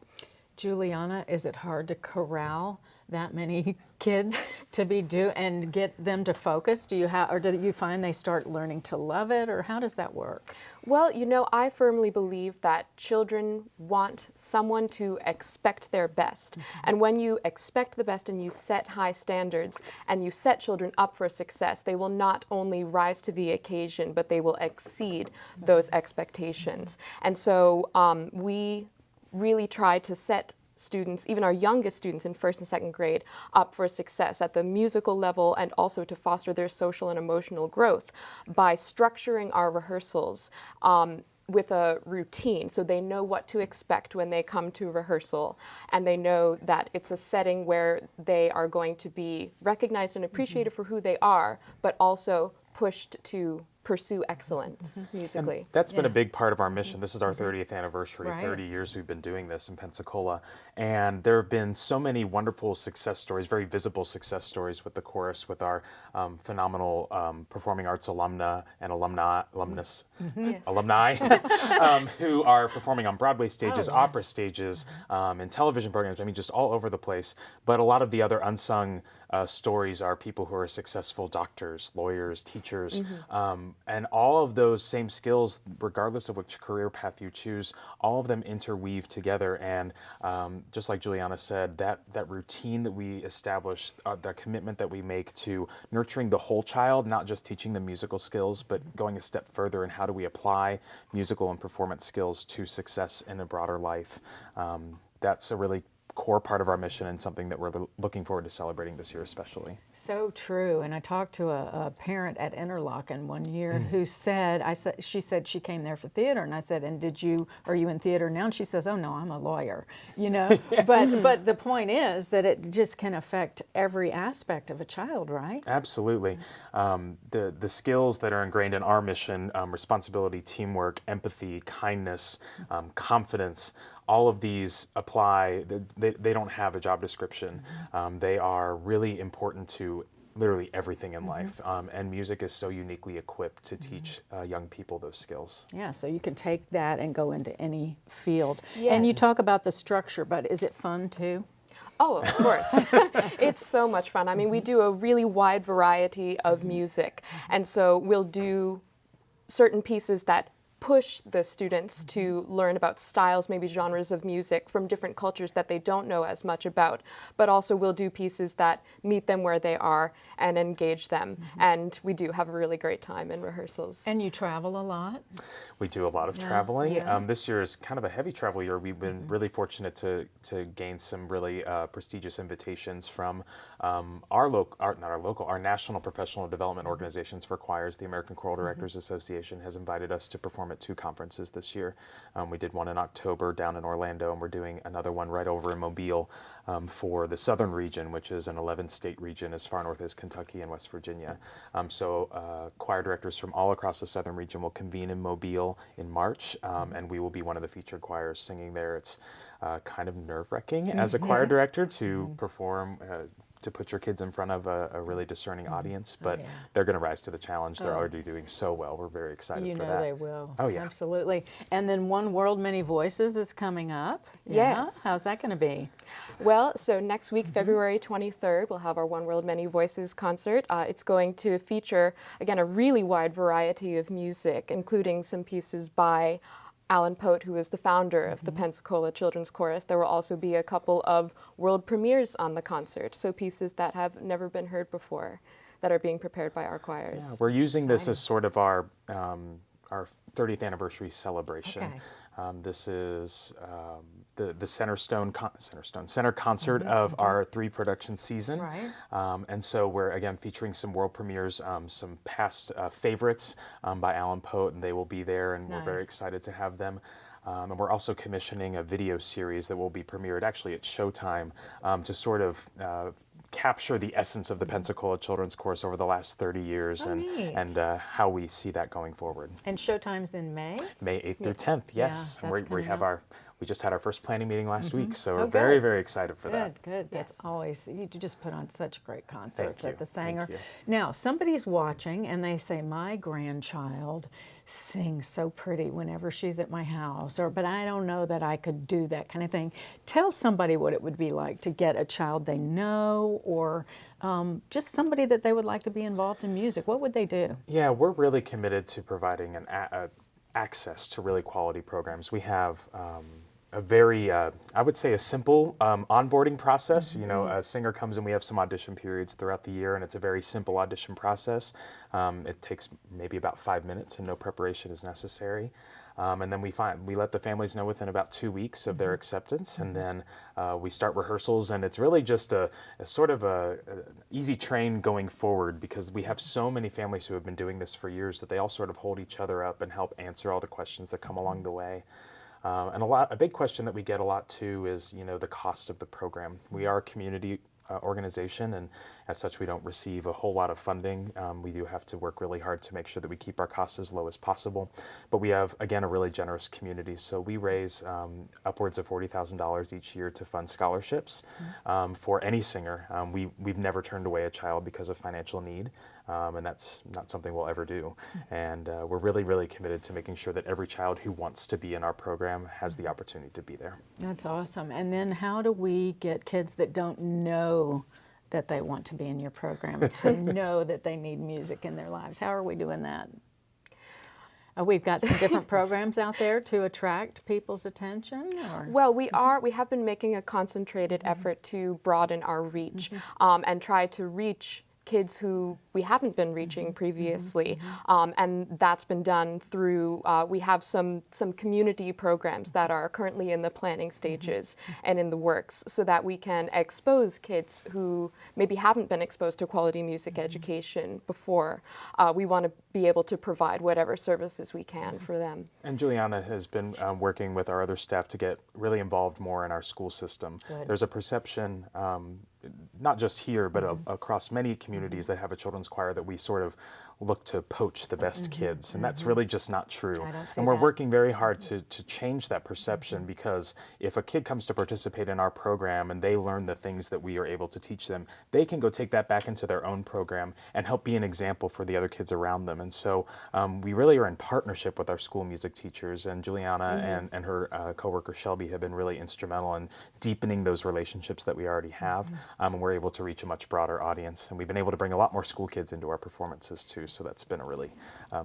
Juliana, is it hard to corral that many kids to be and get them to focus? Do you find they start learning to love it, or how does that work? Well, you know, I firmly believe that children want someone to expect their best. And when you expect the best and you set high standards and you set children up for success, they will not only rise to the occasion, but they will exceed those expectations. And so we really try to set students, even our youngest students in first and second grade, up for success at the musical level, and also to foster their social and emotional growth by structuring our rehearsals with a routine, so they know what to expect when they come to rehearsal, and they know that it's a setting where they are going to be recognized and appreciated for who they are, but also pushed to pursue excellence musically. And that's been a big part of our mission. This is our 30th anniversary, Right. 30 years we've been doing this in Pensacola. And there have been so many wonderful success stories, very visible success stories with the chorus, with our phenomenal performing arts alumni who are performing on Broadway stages, opera stages, and television programs, I mean, just all over the place. But a lot of the other unsung stories are people who are successful doctors, lawyers, teachers, and all of those same skills, regardless of which career path you choose, all of them interweave together. And just like Juliana said, that routine that we establish, that commitment that we make to nurturing the whole child, not just teaching them musical skills, but going a step further in how do we apply musical and performance skills to success in a broader life. That's a really core part of our mission, and something that we're looking forward to celebrating this year especially. So true. And I talked to a parent at Interlochen one year who said, she said she came there for theater, and I said, and are you in theater now? And she says, oh no, I'm a lawyer, you know. But the point is that it just can affect every aspect of a child, right? Absolutely. The skills that are ingrained in our mission, responsibility, teamwork, empathy, kindness, confidence, all of these apply. They don't have a job description. They are really important to literally everything in life. And music is so uniquely equipped to teach young people those skills. Yeah, so you can take that and go into any field. Yes. And you talk about the structure, but is it fun too? Oh, of course. It's so much fun. I mean, we do a really wide variety of music. And so we'll do certain pieces that push the students to learn about styles, maybe genres of music from different cultures that they don't know as much about, but also we'll do pieces that meet them where they are and engage them. And we do have a really great time in rehearsals. And you travel a lot? We do a lot of traveling. Yes. This year is kind of a heavy travel year. We've been really fortunate to gain some really prestigious invitations from our national professional development organizations for choirs. The American Choral Directors Association has invited us to perform at 2 conferences this year. We did one in October down in Orlando, and we're doing another one right over in Mobile for the southern region, which is an 11-state region as far north as Kentucky and West Virginia. So choir directors from all across the southern region will convene in Mobile in March, and we will be one of the featured choirs singing there. It's kind of nerve-wracking as a choir director to perform, to put your kids in front of a really discerning audience, but they're going to rise to the challenge. They're already doing so well. We're very excited for that. You know they will. Oh, yeah. Absolutely. And then One World, Many Voices is coming up. Yes. Yeah? How's that going to be? Well, so next week, February 23rd, we'll have our One World, Many Voices concert. It's going to feature, again, a really wide variety of music, including some pieces by Alan Pote, who is the founder of the Pensacola Children's Chorus. There will also be a couple of world premieres on the concert, so pieces that have never been heard before that are being prepared by our choirs. Yeah, we're using this as sort of our 30th anniversary celebration. Okay. This is the center concert of our 3 production season. Right. And so we're again featuring some world premieres, some past favorites by Alan Pote, and they will be there, and we're very excited to have them. And we're also commissioning a video series that will be premiered actually at Showtime to sort of capture the essence of the Pensacola Children's Chorus over the last 30 years and how we see that going forward. And Showtime's in May? May 8th through 10th, yes. Yeah, And we have our we just had our first planning meeting last week, so we're Oh, very, good. very excited for that. Good. That's always, you just put on such great concerts Thank at the you. Thank Saenger. you. Now, somebody's watching and they say, my grandchild sings so pretty whenever she's at my house, but I don't know that I could do that kind of thing. Tell somebody what it would be like to get a child they know, or just somebody that they would like to be involved in music. What would they do? Yeah, we're really committed to providing an access to really quality programs. We have a very, I would say, a simple onboarding process. You know, a singer comes in, we have some audition periods throughout the year, and it's a very simple audition process. It takes maybe about 5 minutes, and no preparation is necessary. And then we let the families know within about 2 weeks of their acceptance, and then we start rehearsals, and it's really just a sort of a easy train going forward, because we have so many families who have been doing this for years that they all sort of hold each other up and help answer all the questions that come along the way. And a big question that we get a lot too is, you know, the cost of the program. We are a community organization, and as such we don't receive a whole lot of funding. We do have to work really hard to make sure that we keep our costs as low as possible, but we have, again, a really generous community, so we raise upwards of $40,000 each year to fund scholarships for any singer. We've never turned away a child because of financial need, and that's not something we'll ever do. And we're really, really committed to making sure that every child who wants to be in our program has the opportunity to be there. That's awesome. And then how do we get kids that don't know that they want to be in your program to know that they need music in their lives? How are we doing that? We've got some different programs out there to attract people's attention? Or? Well, we have been making a concentrated effort to broaden our reach and try to reach kids who we haven't been reaching previously, and that's been done through, we have some community programs that are currently in the planning stages and in the works, so that we can expose kids who maybe haven't been exposed to quality music education before. We want to be able to provide whatever services we can for them. And Juliana has been working with our other staff to get really involved more in our school system. Good. There's a perception, not just here, but across many communities that have a children's choir, that we sort of look to poach the best kids, and that's really just not true. I don't see and we're that. working very hard to change that perception, because if a kid comes to participate in our program and they learn the things that we are able to teach them, they can go take that back into their own program and help be an example for the other kids around them. And so we really are in partnership with our school music teachers, and Juliana and her coworker Shelby have been really instrumental in deepening those relationships that we already have, and we're able to reach a much broader audience, and we've been able to bring a lot more school kids into our performances too, so that's been a really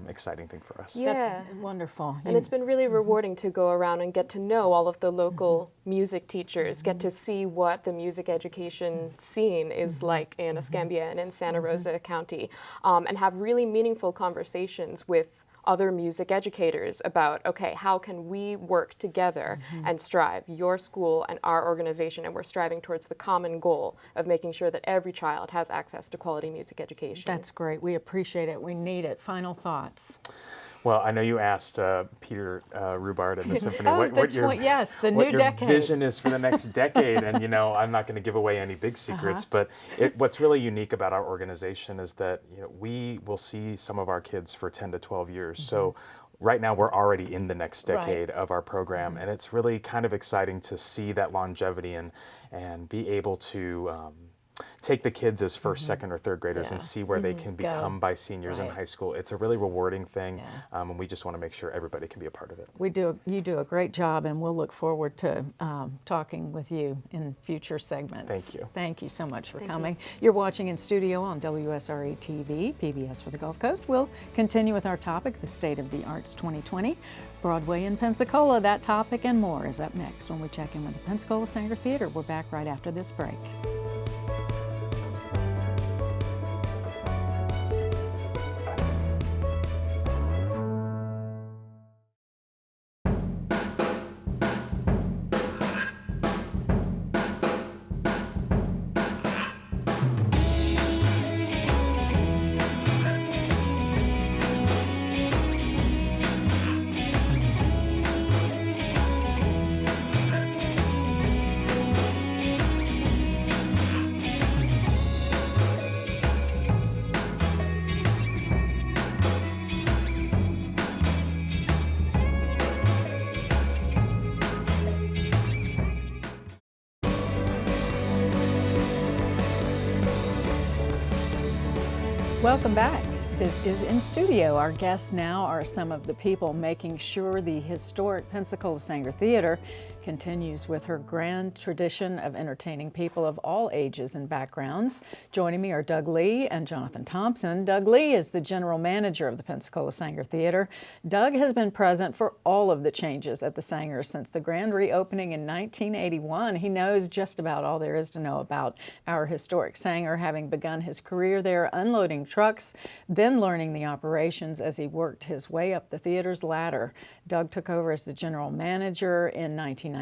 exciting thing for us. Yeah. That's wonderful. And it's been really rewarding to go around and get to know all of the local music teachers, get to see what the music education scene is like in Escambia and in Santa Rosa County, and have really meaningful conversations with other music educators about, okay, how can we work together and strive, your school and our organization, and we're striving towards the common goal of making sure that every child has access to quality music education. That's great. We appreciate it. We need it. Final thoughts. Well, I know you asked Peter Rubardt and the Symphony Oh, what your the new decade. vision is for the next decade, and you know, I'm not going to give away any big secrets, but what's really unique about our organization is that, you know, we will see some of our kids for 10 to 12 years. So right now we're already in the next decade of our program, and it's really kind of exciting to see that longevity and be able to take the kids as first, second, or third graders and see where they can become by seniors in high school. It's a really rewarding thing, and we just want to make sure everybody can be a part of it. You do a great job, and we'll look forward to talking with you in future segments. Thank you. Thank you so much for coming. You're watching inStudio on WSRE TV, PBS for the Gulf Coast. We'll continue with our topic, the State of the Arts 2020. Broadway in Pensacola, that topic and more is up next when we check in with the Pensacola Saenger Theater. We're back right after this break. Welcome back. This is In Studio. Our guests now are some of the people making sure the historic Pensacola Saenger Theater continues with her grand tradition of entertaining people of all ages and backgrounds. Joining me are Doug Lee and Jonathan Thompson. Doug Lee is the general manager of the Pensacola Saenger Theater. Doug has been present for all of the changes at the Saenger since the grand reopening in 1981. He knows just about all there is to know about our historic Saenger, having begun his career there unloading trucks, then learning the operations as he worked his way up the theater's ladder. Doug took over as the general manager in 1994.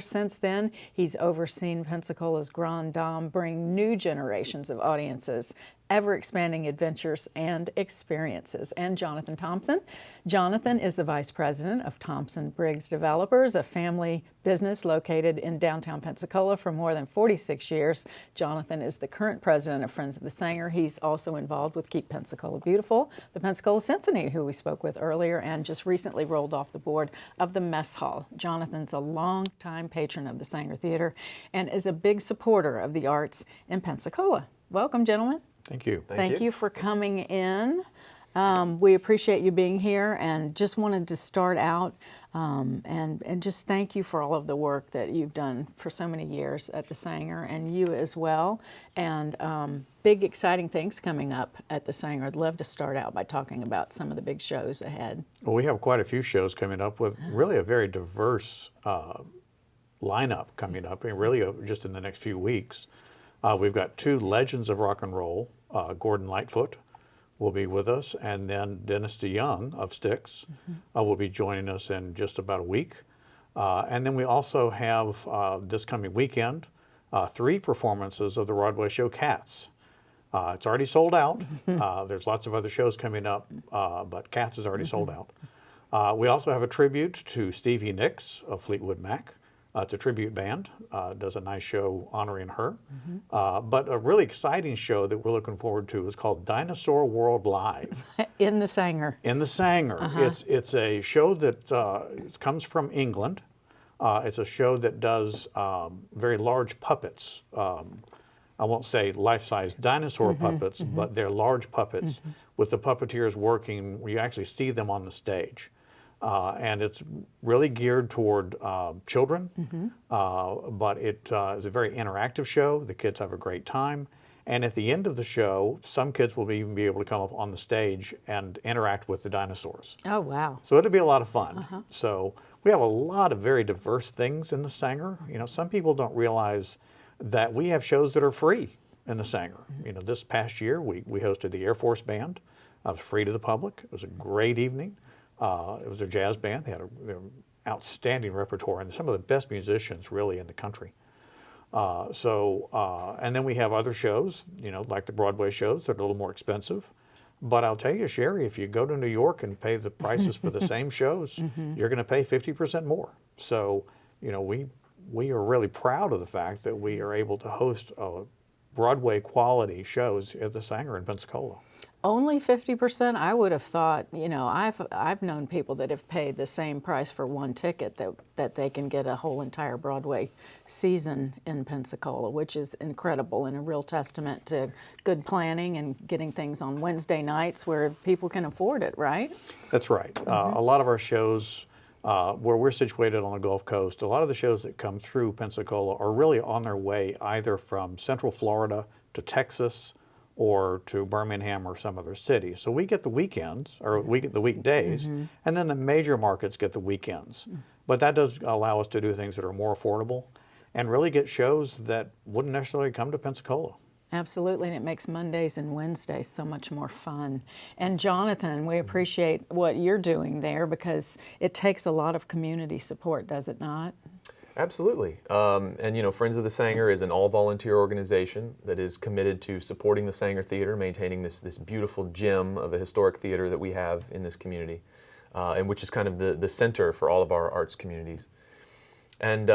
Since then, he's overseen Pensacola's Grand Dame bring new generations of audiences, ever-expanding adventures and experiences. And Jonathan Thompson. Jonathan is the vice president of Thompson Briggs Developers, a family business located in downtown Pensacola for more than 46 years. Jonathan is the current president of Friends of the Saenger. He's also involved with Keep Pensacola Beautiful, the Pensacola Symphony, who we spoke with earlier, and just recently rolled off the board of the Mess Hall. Jonathan's a long-time patron of the Saenger Theater and is a big supporter of the arts in Pensacola. Welcome, gentlemen. Thank you. Thank you for coming in. We appreciate you being here, and just wanted to start out and just thank you for all of the work that you've done for so many years at the Saenger, and you as well. And big exciting things coming up at the Saenger. I'd love to start out by talking about some of the big shows ahead. Well, we have quite a few shows coming up with really a very diverse lineup coming up, and really just in the next few weeks. We've got two legends of rock and roll. Gordon Lightfoot will be with us, and then Dennis DeYoung of Styx will be joining us in just about a week. And then we also have this coming weekend 3 performances of the Broadway show Cats. It's already sold out. There's lots of other shows coming up, but Cats is already sold out. We also have a tribute to Stevie Nicks of Fleetwood Mac. It's a tribute band, does a nice show honoring her. But a really exciting show that we're looking forward to is called Dinosaur World Live. In the Saenger. In the Saenger. It's a show that comes from England. It's a show that does very large puppets. I won't say life-size dinosaur puppets, but they're large puppets with the puppeteers working. You actually see them on the stage. And it's really geared toward children, but it is a very interactive show. The kids have a great time. And at the end of the show, some kids will even be able to come up on the stage and interact with the dinosaurs. Oh, wow. So it'll be a lot of fun. So we have a lot of very diverse things in the Saenger. You know, some people don't realize that we have shows that are free in the Saenger. You know, this past year, we hosted the Air Force Band. It was free to the public. It was a great evening. It was a jazz band. They had an outstanding repertoire and some of the best musicians really in the country. And then we have other shows, you know, like the Broadway shows that are a little more expensive. But I'll tell you, Sherri, if you go to New York and pay the prices for the same shows, you're going to pay 50% more. So, you know, we are really proud of the fact that we are able to host Broadway quality shows at the Saenger in Pensacola. Only 50%? I would have thought, you know, I've known people that have paid the same price for one ticket that they can get a whole entire Broadway season in Pensacola, which is incredible and a real testament to good planning and getting things on Wednesday nights where people can afford it, right? That's right. A lot of our shows, where we're situated on the Gulf Coast, a lot of the shows that come through Pensacola are really on their way either from Central Florida to Texas or to Birmingham or some other city. So we get the weekends, or we get the weekdays, and then the major markets get the weekends. But that does allow us to do things that are more affordable and really get shows that wouldn't necessarily come to Pensacola. Absolutely, and it makes Mondays and Wednesdays so much more fun. And Jonathan, we appreciate what you're doing there because it takes a lot of community support, does it not? Absolutely. And you know, Friends of the Saenger is an all-volunteer organization that is committed to supporting the Saenger Theater, maintaining this beautiful gem of a historic theater that we have in this community, and which is kind of the center for all of our arts communities. And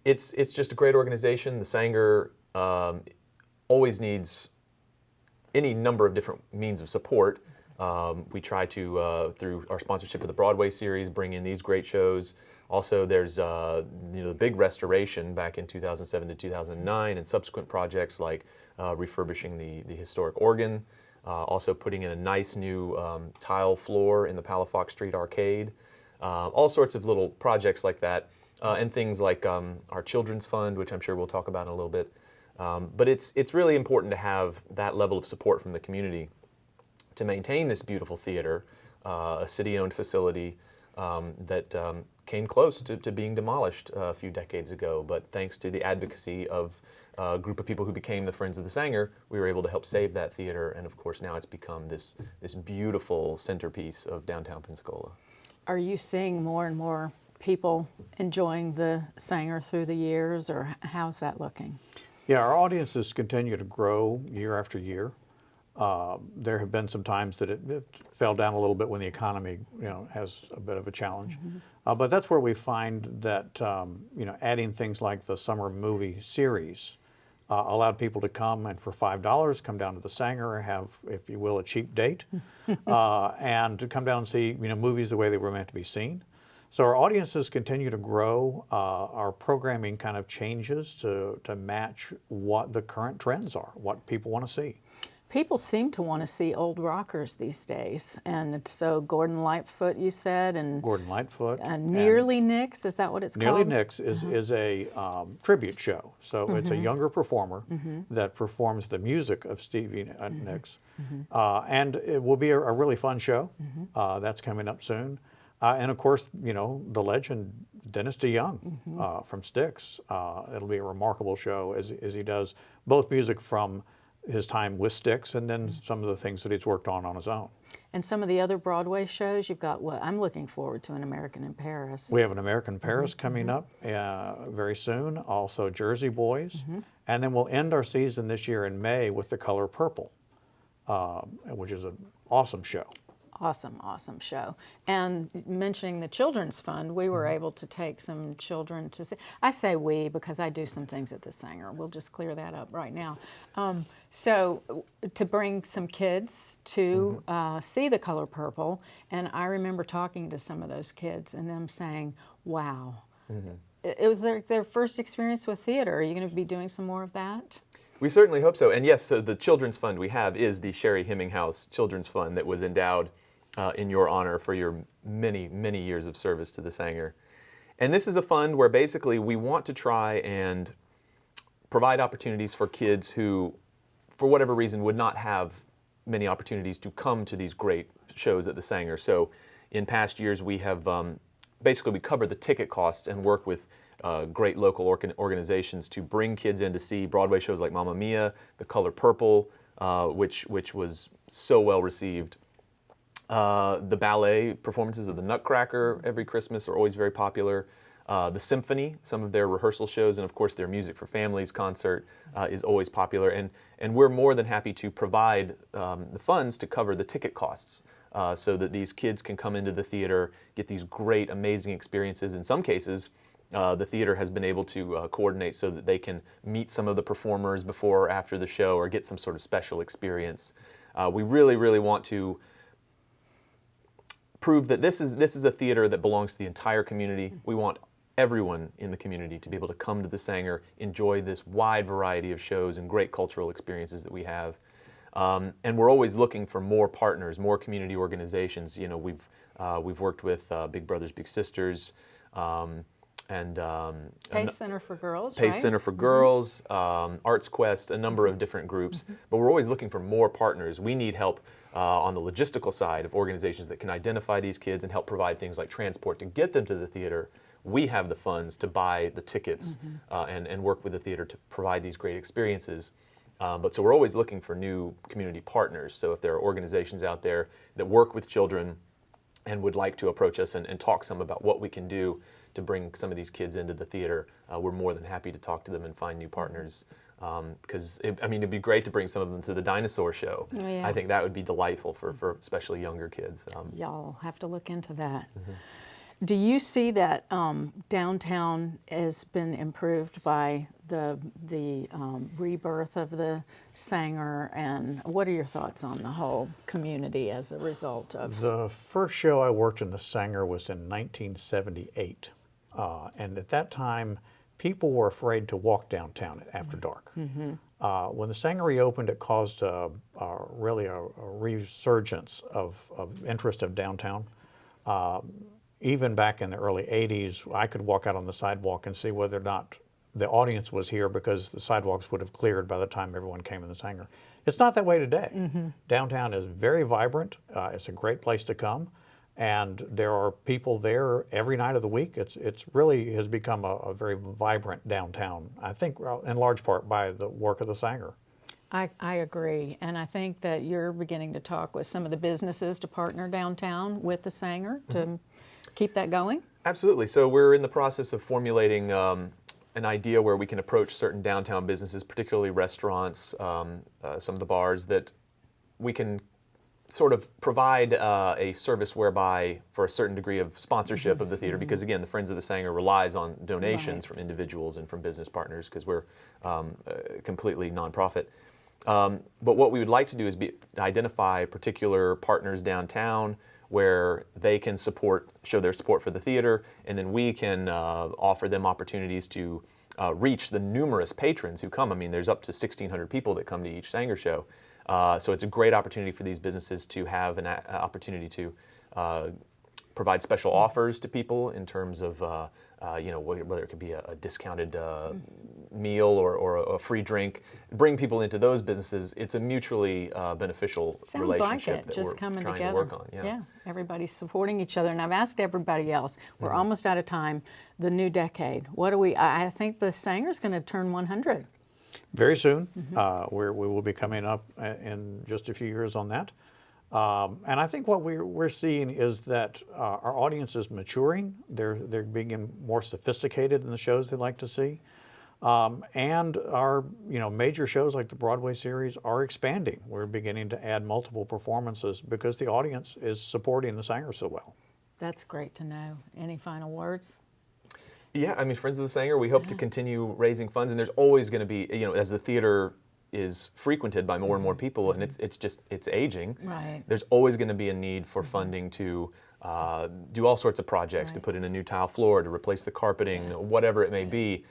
it's just a great organization. The Saenger always needs any number of different means of support. We try to, through our sponsorship of the Broadway series, bring in these great shows. Also, there's you know, the big restoration back in 2007 to 2009 and subsequent projects like refurbishing the historic organ, Also putting in a nice new tile floor in the Palafox Street Arcade. All sorts of little projects like that. And things like our Children's Fund, which I'm sure we'll talk about in a little bit. But it's really important to have that level of support from the community to maintain this beautiful theater, a city-owned facility that came close to being demolished a few decades ago. But thanks to the advocacy of a group of people who became the Friends of the Saenger, we were able to help save that theater. And of course, now it's become this beautiful centerpiece of downtown Pensacola. Are you seeing more and more people enjoying the Saenger through the years, or how's that looking? Yeah, our audiences continue to grow year after year. There have been some times that it fell down a little bit when the economy, has a bit of a challenge. But that's where we find that, adding things like the summer movie series allowed people to come and for $5 come down to the Saenger, have, if you will, a cheap date, and to come down and see, movies the way they were meant to be seen. So our audiences continue to grow. Our programming kind of changes to match what the current trends are, what people want to see. People seem to want to see old rockers these days, and so Gordon Lightfoot, you said, and Gordon Lightfoot, Nearly Nicks, is that what it's Nearly called? Nicks is a tribute show. So it's a younger performer that performs the music of Stevie Nicks, and it will be a really fun show. That's coming up soon. And of course, the legend Dennis DeYoung from Styx. It'll be a remarkable show as he does both music from his time with Styx and then some of the things that he's worked on his own. And some of the other Broadway shows, you've got what? I'm looking forward to An American in Paris. We have An American in Paris coming up very soon, also Jersey Boys. And then we'll end our season this year in May with The Color Purple, which is an awesome show. Awesome show. And mentioning the Children's Fund, we were able to take some children to see. I say we because I do some things at the Saenger. We'll just clear that up right now. So to bring some kids to see The Color Purple, and I remember talking to some of those kids and them saying, wow. It was their first experience with theater. Are you going to be doing some more of that? We certainly hope so. And yes, so the Children's Fund we have is the Sherri Hemminghaus Children's Fund that was endowed in your honor for your many, many years of service to the Saenger. And this is a fund where basically we want to try and provide opportunities for kids who, for whatever reason, would not have many opportunities to come to these great shows at the Saenger. So in past years we have basically we cover the ticket costs and work with great local organizations to bring kids in to see Broadway shows like Mamma Mia, The Color Purple, which was so well received. The ballet performances of the Nutcracker every Christmas are always very popular. The Symphony, some of their rehearsal shows, and of course their Music for Families concert is always popular. And we're more than happy to provide the funds to cover the ticket costs so that these kids can come into the theater, get these great, amazing experiences. In some cases, the theater has been able to coordinate so that they can meet some of the performers before or after the show or get some sort of special experience. We really, really want to prove that this is a theater that belongs to the entire community. We want everyone in the community to be able to come to the Saenger, enjoy this wide variety of shows and great cultural experiences that we have. And we're always looking for more partners, more community organizations. We've worked with Big Brothers Big Sisters, and Pace Center for Girls, Pace right? Center for Girls, Arts Quest, a number of different groups. But we're always looking for more partners. We need help on the logistical side of organizations that can identify these kids and help provide things like transport to get them to the theater. We have the funds to buy the tickets and work with the theater to provide these great experiences. But so we're always looking for new community partners. So if there are organizations out there that work with children and would like to approach us and talk some about what we can do to bring some of these kids into the theater, we're more than happy to talk to them and find new partners. Because it'd be great to bring some of them to the dinosaur show. Oh, yeah. I think that would be delightful for especially younger kids. Y'all have to look into that. Do you see that downtown has been improved by the rebirth of the Saenger, and what are your thoughts on the whole community as a result of? The first show I worked in the Saenger was in 1978, and at that time people were afraid to walk downtown after dark. When the Saenger reopened, it caused really a resurgence of interest of downtown. Even back in the early 80s, I could walk out on the sidewalk and see whether or not the audience was here because the sidewalks would have cleared by the time everyone came in the Saenger. It's not that way today. Downtown is very vibrant. It's a great place to come. And there are people there every night of the week. It's really has become a very vibrant downtown, I think in large part by the work of the Saenger. I agree, and I think that you're beginning to talk with some of the businesses to partner downtown with the Saenger to keep that going? Absolutely. So we're in the process of formulating an idea where we can approach certain downtown businesses, particularly restaurants, some of the bars, that we can sort of provide a service whereby for a certain degree of sponsorship of the theater, because again, the Friends of the Saenger relies on donations from individuals and from business partners because we're completely nonprofit. But what we would like to do is identify particular partners downtown where they can show their support for the theater, and then we can offer them opportunities to reach the numerous patrons who come. I mean, there's up to 1,600 people that come to each Saenger show. So it's a great opportunity for these businesses to have an opportunity to provide special offers to people in terms of whether it could be a discounted meal or a free drink. Bring people into those businesses. It's a mutually beneficial relationship that we're trying to work on. Yeah, everybody's supporting each other. And I've asked everybody else, we're almost out of time, the new decade. What do I think the Saenger's going to turn 100. Very soon. We will be coming up in just a few years on that. And I think what we're seeing is that our audience is maturing. They're being more sophisticated in the shows they like to see. And our major shows like the Broadway series are expanding. We're beginning to add multiple performances because the audience is supporting the Saenger so well. That's great to know. Any final words? Yeah, I mean, Friends of the Saenger, we hope to continue raising funds, and there's always going to be, as the theater is frequented by more and more people, and it's aging. Right. There's always going to be a need for funding to do all sorts of projects, to put in a new tile floor, to replace the carpeting, whatever it may be.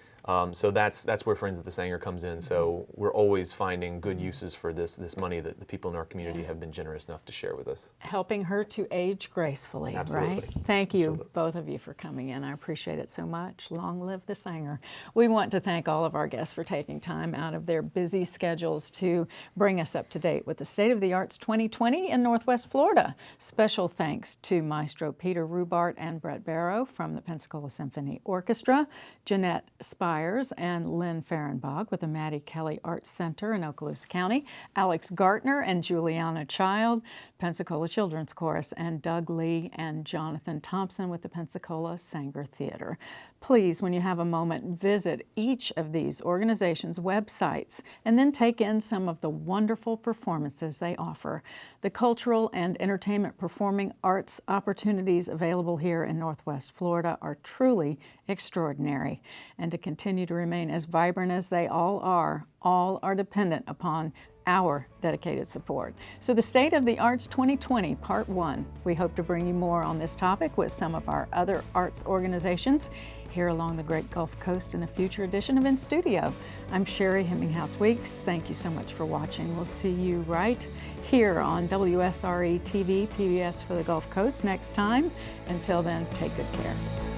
So that's where Friends of the Saenger comes in. So we're always finding good uses for this money that the people in our community have been generous enough to share with us. Helping her to age gracefully, Absolutely. right? Thank you, both of you, for coming in. I appreciate it so much. Long live the Saenger. We want to thank all of our guests for taking time out of their busy schedules to bring us up to date with the State of the Arts 2020 in Northwest Florida. Special thanks to Maestro Peter Rubardt and Bret Barrow from the Pensacola Symphony Orchestra, Jeanette Shires and Lynne Fehrenbach with the Mattie Kelly Arts Center in Okaloosa County, Alex Gartner and Juliana Child, Pensacola Children's Chorus, and Doug Lee and Jonathan Thompson with the Pensacola Saenger Theater. Please, when you have a moment, visit each of these organizations' websites and then take in some of the wonderful performances they offer. The cultural and entertainment performing arts opportunities available here in Northwest Florida are truly extraordinary. And to continue to remain as vibrant as they all are dependent upon our dedicated support. So the State of the Arts 2020, Part 1. We hope to bring you more on this topic with some of our other arts organizations here along the Great Gulf Coast in a future edition of inStudio. I'm Sherri Hemminghaus Weeks. Thank you so much for watching. We'll see you right here on WSRE TV, PBS for the Gulf Coast next time. Until then, take good care.